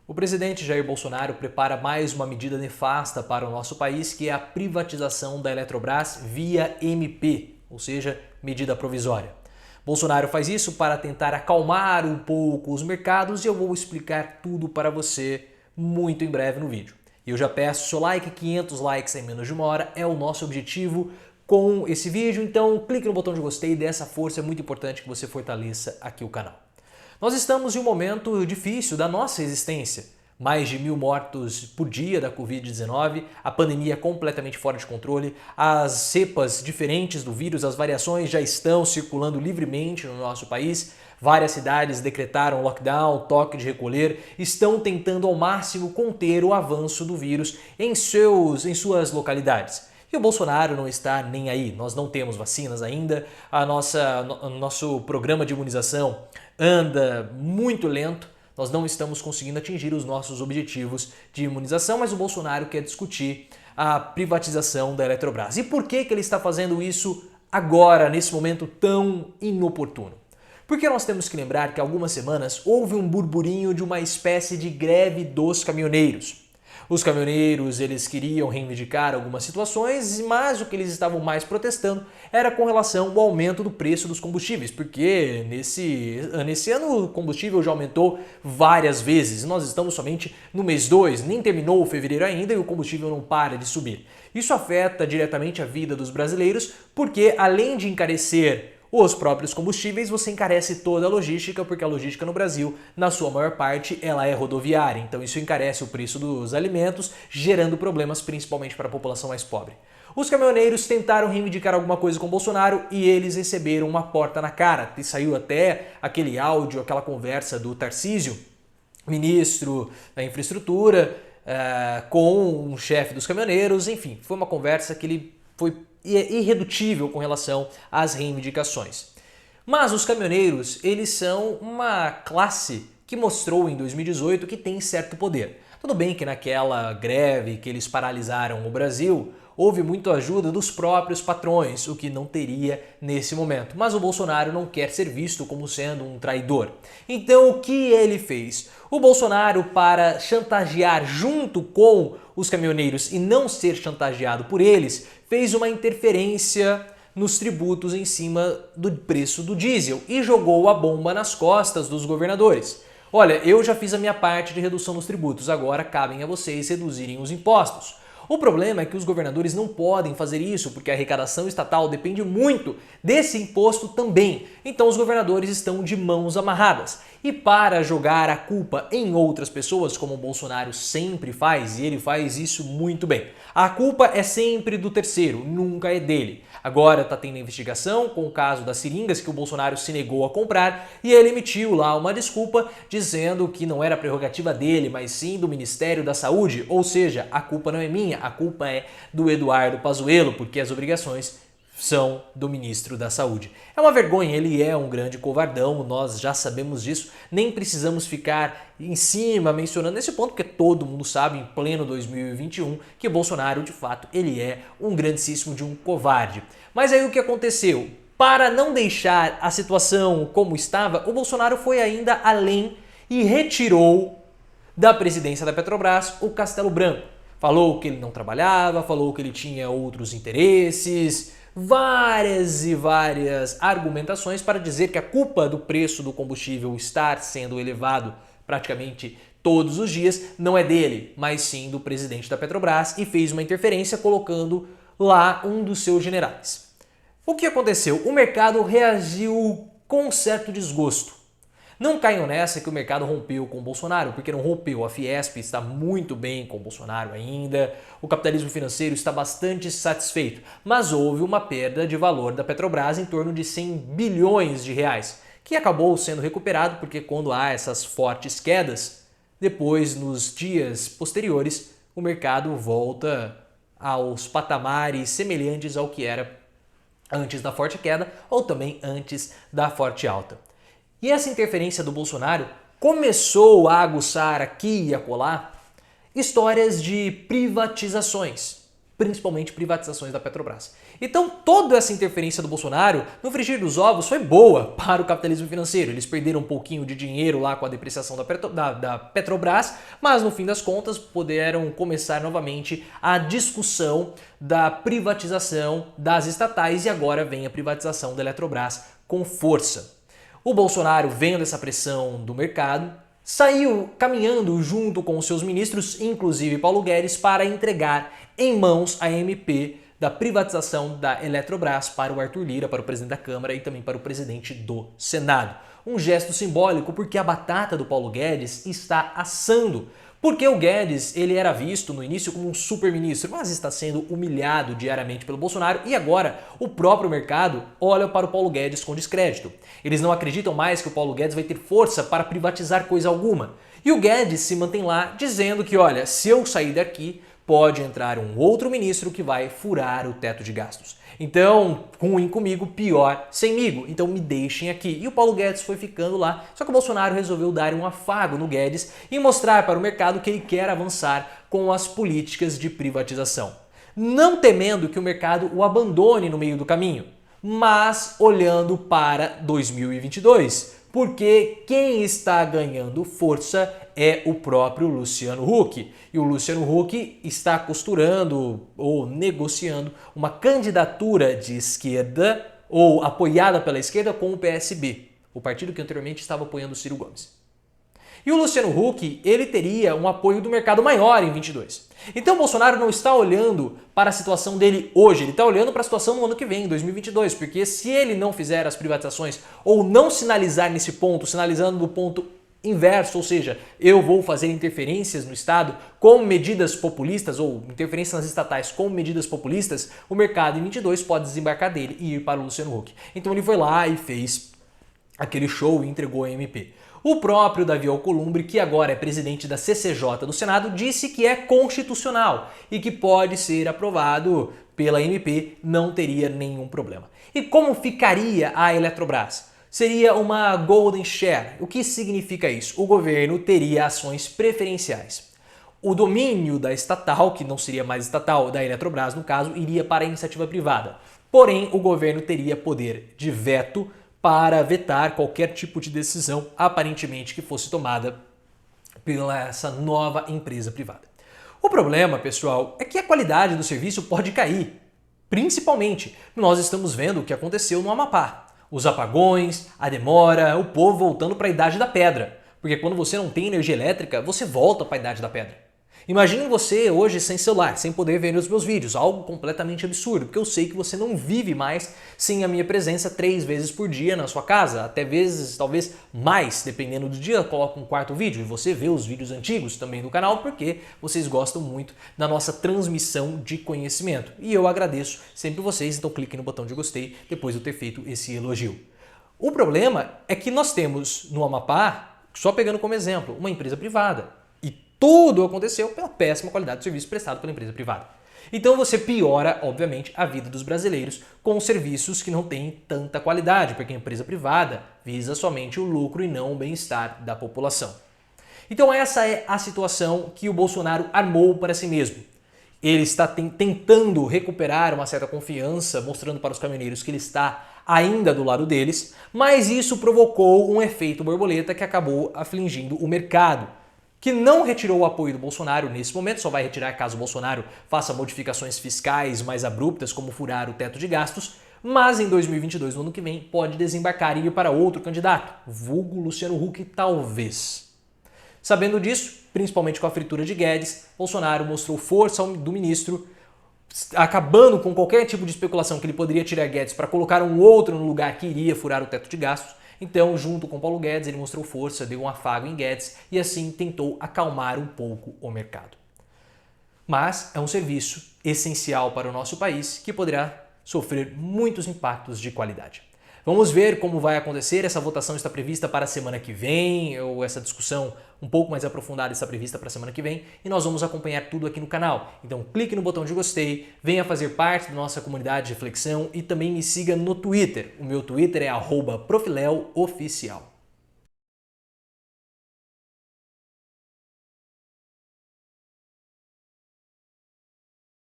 O presidente Jair Bolsonaro prepara mais uma medida nefasta para o nosso país, que é a privatização da Eletrobras via MP, ou seja, medida provisória. Bolsonaro faz isso para tentar acalmar um pouco os mercados e eu vou explicar tudo para você muito em breve no vídeo. E eu já peço o seu like, 500 likes em menos de uma hora é o nosso objetivo com esse vídeo, então clique no botão de gostei e dê essa força, é muito importante que você fortaleça aqui o canal. Nós estamos em um momento difícil da nossa existência. Mais de 1000 mortos por dia da Covid-19, a pandemia completamente fora de controle, as cepas diferentes do vírus, as variações já estão circulando livremente no nosso país, várias cidades decretaram lockdown, toque de recolher, estão tentando ao máximo conter o avanço do vírus em suas localidades. E o Bolsonaro não está nem aí, nós não temos vacinas ainda, o nosso programa de imunização anda muito lento, nós não estamos conseguindo atingir os nossos objetivos de imunização, mas o Bolsonaro quer discutir a privatização da Eletrobras. E por que ele está fazendo isso agora, nesse momento tão inoportuno? Porque nós temos que lembrar que há algumas semanas houve um burburinho de uma espécie de greve dos caminhoneiros. Os caminhoneiros, eles queriam reivindicar algumas situações, mas o que eles estavam mais protestando era com relação ao aumento do preço dos combustíveis, porque nesse ano o combustível já aumentou várias vezes. Nós estamos somente no mês 2, nem terminou o fevereiro ainda e o combustível não para de subir. Isso afeta diretamente a vida dos brasileiros, porque além de encarecer os próprios combustíveis, você encarece toda a logística, porque a logística no Brasil, na sua maior parte, ela é rodoviária. Então isso encarece o preço dos alimentos, gerando problemas principalmente para a população mais pobre. Os caminhoneiros tentaram reivindicar alguma coisa com Bolsonaro e eles receberam uma porta na cara. E saiu até aquele áudio, aquela conversa do Tarcísio, ministro da Infraestrutura, com um chefe dos caminhoneiros. Enfim, foi uma conversa que ele foi irredutível com relação às reivindicações. Mas os caminhoneiros, eles são uma classe que mostrou em 2018 que tem certo poder. Tudo bem que naquela greve que eles paralisaram o Brasil, houve muita ajuda dos próprios patrões, o que não teria nesse momento. Mas o Bolsonaro não quer ser visto como sendo um traidor. Então o que ele fez? O Bolsonaro, para chantagear junto com os caminhoneiros e não ser chantageado por eles, fez uma interferência nos tributos em cima do preço do diesel e jogou a bomba nas costas dos governadores. Olha, eu já fiz a minha parte de redução dos tributos, agora cabem a vocês reduzirem os impostos. O problema é que os governadores não podem fazer isso porque a arrecadação estatal depende muito desse imposto também. Então os governadores estão de mãos amarradas. E para jogar a culpa em outras pessoas, como o Bolsonaro sempre faz, e ele faz isso muito bem, a culpa é sempre do terceiro, nunca é dele. Agora está tendo investigação com o caso das seringas que o Bolsonaro se negou a comprar e ele emitiu lá uma desculpa dizendo que não era prerrogativa dele, mas sim do Ministério da Saúde, ou seja, a culpa não é minha, a culpa é do Eduardo Pazuello, porque as obrigações são do ministro da Saúde. É uma vergonha, ele é um grande covardão, nós já sabemos disso, nem precisamos ficar em cima mencionando esse ponto, porque todo mundo sabe, em pleno 2021, que Bolsonaro, de fato, ele é um grandíssimo de um covarde. Mas aí o que aconteceu? Para não deixar a situação como estava, o Bolsonaro foi ainda além e retirou da presidência da Petrobras o Castelo Branco. Falou que ele não trabalhava, falou que ele tinha outros interesses, várias e várias argumentações para dizer que a culpa do preço do combustível estar sendo elevado praticamente todos os dias não é dele, mas sim do presidente da Petrobras e fez uma interferência colocando lá um dos seus generais. O que aconteceu? O mercado reagiu com certo desgosto. Não caiam nessa que o mercado rompeu com o Bolsonaro, porque não rompeu. A Fiesp está muito bem com o Bolsonaro ainda, o capitalismo financeiro está bastante satisfeito, mas houve uma perda de valor da Petrobras em torno de 100 bilhões de reais, que acabou sendo recuperado porque quando há essas fortes quedas, depois nos dias posteriores o mercado volta aos patamares semelhantes ao que era antes da forte queda ou também antes da forte alta. E essa interferência do Bolsonaro começou a aguçar aqui e acolá histórias de privatizações, principalmente privatizações da Petrobras. Então toda essa interferência do Bolsonaro no frigir dos ovos foi boa para o capitalismo financeiro. Eles perderam um pouquinho de dinheiro lá com a depreciação da Petrobras, mas no fim das contas puderam começar novamente a discussão da privatização das estatais e agora vem a privatização da Eletrobras com força. O Bolsonaro, vendo essa pressão do mercado, saiu caminhando junto com os seus ministros, inclusive Paulo Guedes, para entregar em mãos a MP da privatização da Eletrobras para o Arthur Lira, para o presidente da Câmara e também para o presidente do Senado. Um gesto simbólico porque a batata do Paulo Guedes está assando. Porque o Guedes ele era visto no início como um super-ministro, mas está sendo humilhado diariamente pelo Bolsonaro e agora o próprio mercado olha para o Paulo Guedes com descrédito. Eles não acreditam mais que o Paulo Guedes vai ter força para privatizar coisa alguma. E o Guedes se mantém lá dizendo que, olha, se eu sair daqui, pode entrar um outro ministro que vai furar o teto de gastos. Então, ruim comigo, pior semigo. Então me deixem aqui. E o Paulo Guedes foi ficando lá, só que o Bolsonaro resolveu dar um afago no Guedes e mostrar para o mercado que ele quer avançar com as políticas de privatização. Não temendo que o mercado o abandone no meio do caminho, mas olhando para 2022. Porque quem está ganhando força é o próprio Luciano Huck. E o Luciano Huck está costurando ou negociando uma candidatura de esquerda ou apoiada pela esquerda com o PSB, o partido que anteriormente estava apoiando o Ciro Gomes. E o Luciano Huck, ele teria um apoio do mercado maior em 22. Então o Bolsonaro não está olhando para a situação dele hoje, ele está olhando para a situação no ano que vem, em 2022, porque se ele não fizer as privatizações ou não sinalizar nesse ponto, sinalizando do ponto inverso, ou seja, eu vou fazer interferências no Estado com medidas populistas ou interferências nas estatais com medidas populistas, o mercado em 22 pode desembarcar dele e ir para o Luciano Huck. Então ele foi lá e fez aquele show e entregou a MP. O próprio Davi Alcolumbre, que agora é presidente da CCJ do Senado, disse que é constitucional e que pode ser aprovado pela MP, não teria nenhum problema. E como ficaria a Eletrobras? Seria uma golden share. O que significa isso? O governo teria ações preferenciais. O domínio da estatal, que não seria mais estatal, da Eletrobras no caso, iria para a iniciativa privada. Porém, o governo teria poder de veto para vetar qualquer tipo de decisão, aparentemente, que fosse tomada pela essa nova empresa privada. O problema, pessoal, é que a qualidade do serviço pode cair. Principalmente, nós estamos vendo o que aconteceu no Amapá. Os apagões, a demora, o povo voltando para a Idade da Pedra. Porque quando você não tem energia elétrica, você volta para a Idade da Pedra. Imagine você hoje sem celular, sem poder ver os meus vídeos, algo completamente absurdo, porque eu sei que você não vive mais sem a minha presença 3 vezes por dia na sua casa, até vezes, talvez mais, dependendo do dia, eu coloco um quarto vídeo e você vê os vídeos antigos também do canal, porque vocês gostam muito da nossa transmissão de conhecimento. E eu agradeço sempre vocês, então clique no botão de gostei depois de eu ter feito esse elogio. O problema é que nós temos no Amapá, só pegando como exemplo, uma empresa privada. Tudo aconteceu pela péssima qualidade do serviço prestado pela empresa privada. Então você piora, obviamente, a vida dos brasileiros com serviços que não têm tanta qualidade, porque a empresa privada visa somente o lucro e não o bem-estar da população. Então essa é a situação que o Bolsonaro armou para si mesmo. Ele está tentando recuperar uma certa confiança, mostrando para os caminhoneiros que ele está ainda do lado deles, mas isso provocou um efeito borboleta que acabou afligindo o mercado, que não retirou o apoio do Bolsonaro nesse momento, só vai retirar caso o Bolsonaro faça modificações fiscais mais abruptas, como furar o teto de gastos, mas em 2022, no ano que vem, pode desembarcar e ir para outro candidato, vulgo Luciano Huck, talvez. Sabendo disso, principalmente com a fritura de Guedes, Bolsonaro mostrou força do ministro, acabando com qualquer tipo de especulação que ele poderia tirar Guedes para colocar um outro no lugar que iria furar o teto de gastos. Então, junto com Paulo Guedes, ele mostrou força, deu um afago em Guedes e assim tentou acalmar um pouco o mercado. Mas é um serviço essencial para o nosso país que poderá sofrer muitos impactos de qualidade. Vamos ver como vai acontecer, essa votação está prevista para a semana que vem, ou essa discussão um pouco mais aprofundada está prevista para a semana que vem, e nós vamos acompanhar tudo aqui no canal. Então clique no botão de gostei, venha fazer parte da nossa comunidade de reflexão e também me siga no Twitter. O meu Twitter é @profileooficial.